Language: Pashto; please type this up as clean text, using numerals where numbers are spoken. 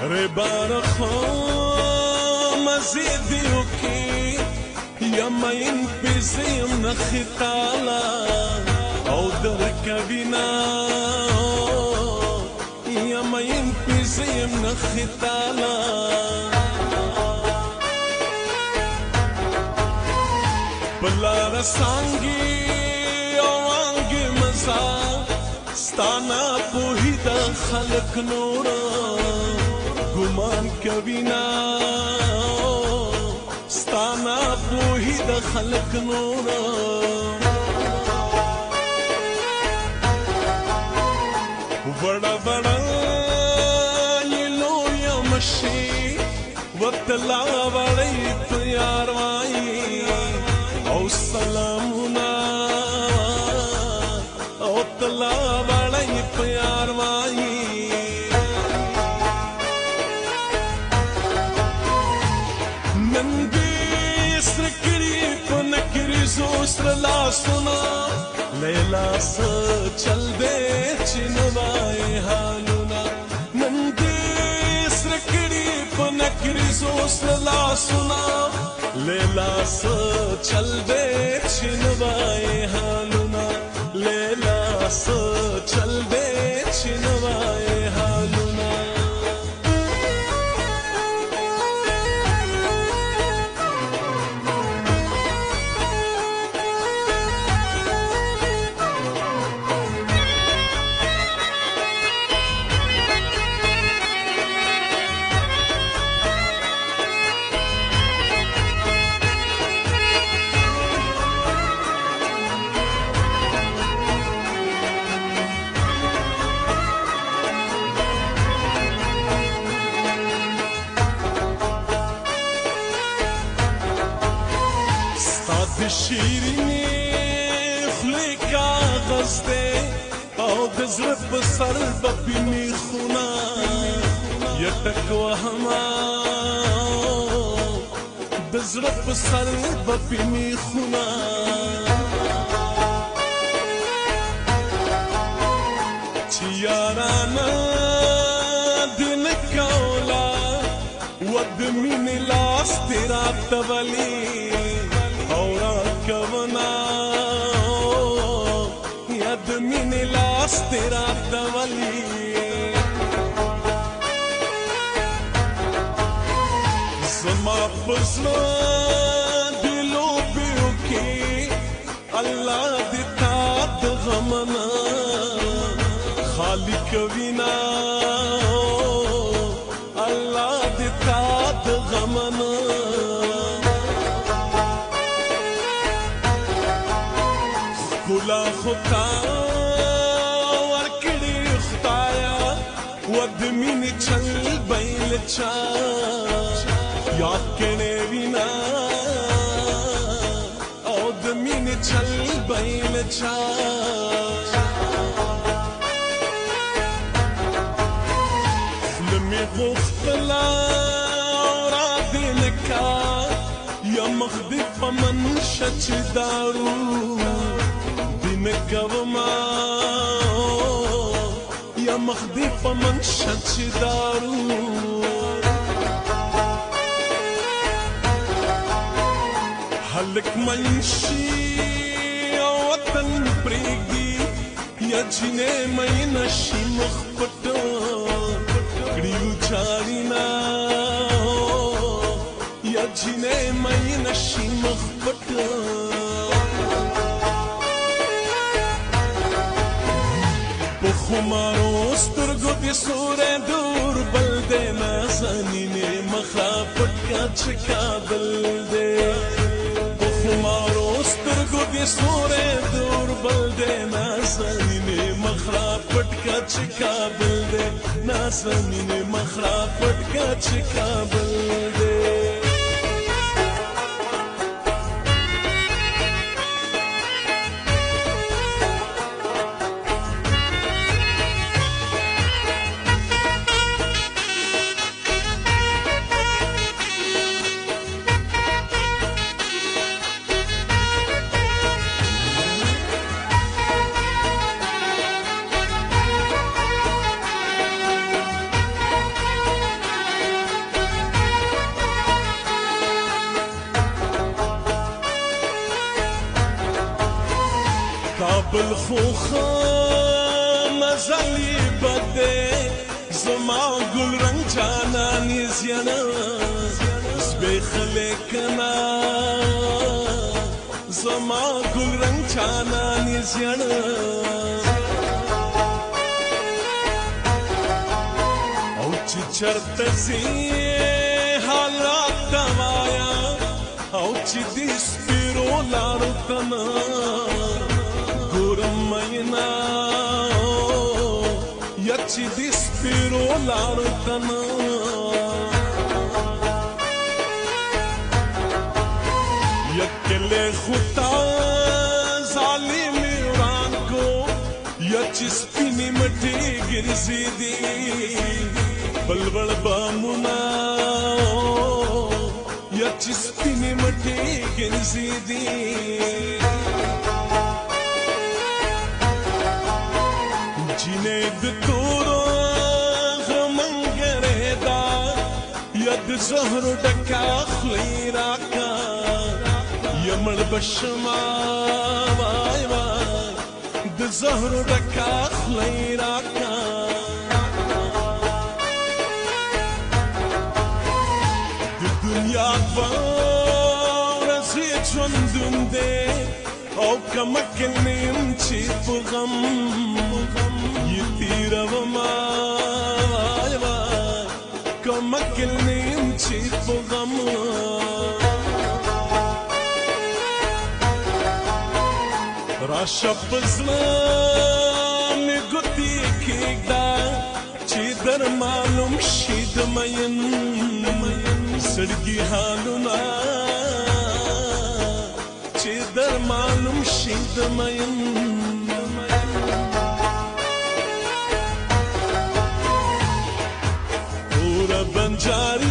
ربار خو مزید یوکی یمین بیزیم نخیتالا او در کبینا یمین بیزیم نخیتالا بلار سانگی اوانگی مزا ستانا پوهی دا خلق نورا گمان کبینا ستانا پوهی دا خلق نورا بڑا بڑا نیلو یا مشی وطلا بڑی پیار وائی او سلامنا او طلا بڑی پیار وائی سر لا سنا لیلا س چل دے چنوائے حالنا نندی سرکڑی پنکری سر لا سنا لیلا س چل دے چنوائے حالنا لیلا س چل دے چنوائے حالنا شیرینی خلی کاغذ دے او دزر بسر بپینی خونا یٹک وہما دزر بسر بپینی خونا چیارانا دن کولا ودمین لاس تیرا تولی کبنا ید من لاس تیرا دولی زما بزرا دلو بیو کی اللہ دیتا دغمنا خالق وینا اللہ دیتا دغمنا کلا خطا ورکڑی خطایا ودمین چل بیل چا یاد کنے وینا او دمین چل بیل چا لمی غختلا را دینکا یا مخدی پمن شچ دارو نکوما یا مخدی پمن شچ دارو حلق منشی وطن پریگی یا جنے میں نشی مخبٹو کڑیو چارینا یا جنے میں نشی مخبٹو خمارو سترگو دی سورے دور بل دے نازنینے مخافت کا چکا بل دے خمارو سترگو دی سورے دور بل دے نازنینے مخافت کا چکا بل دے نازنینے مخافت کا چکا بل دے بالخوخه مزلي بدي زما گل رنگ جانانی زیانا زبیخ لیکنا زما گل رنگ جانانی زیانا او چی چرت زی حالات دوایا او چی دی سپیرو لارو تنا گورم مینا یچی دی سپیرو لارو تنا یکلے خطا ظالمی وران کو یچی سپینی مٹی گرزی دی بلبل بامنا یچی سپینی مٹی گرزی دی جینے دتورو غمنگرے دا ید زهر ڈکا خلی راکا یمڑ بشما وای وای د زهر ڈکا خلی راکا د دنیا ورزی ژوندون دی او کمکل نیم چی په غم یتیروما وای وای کمکل نیم چی په غم راشه په زړه مې ګوتې کېږده چې در معلوم شي د مین زړګي حالونه چې در معلوم شي د مین تور بنجاري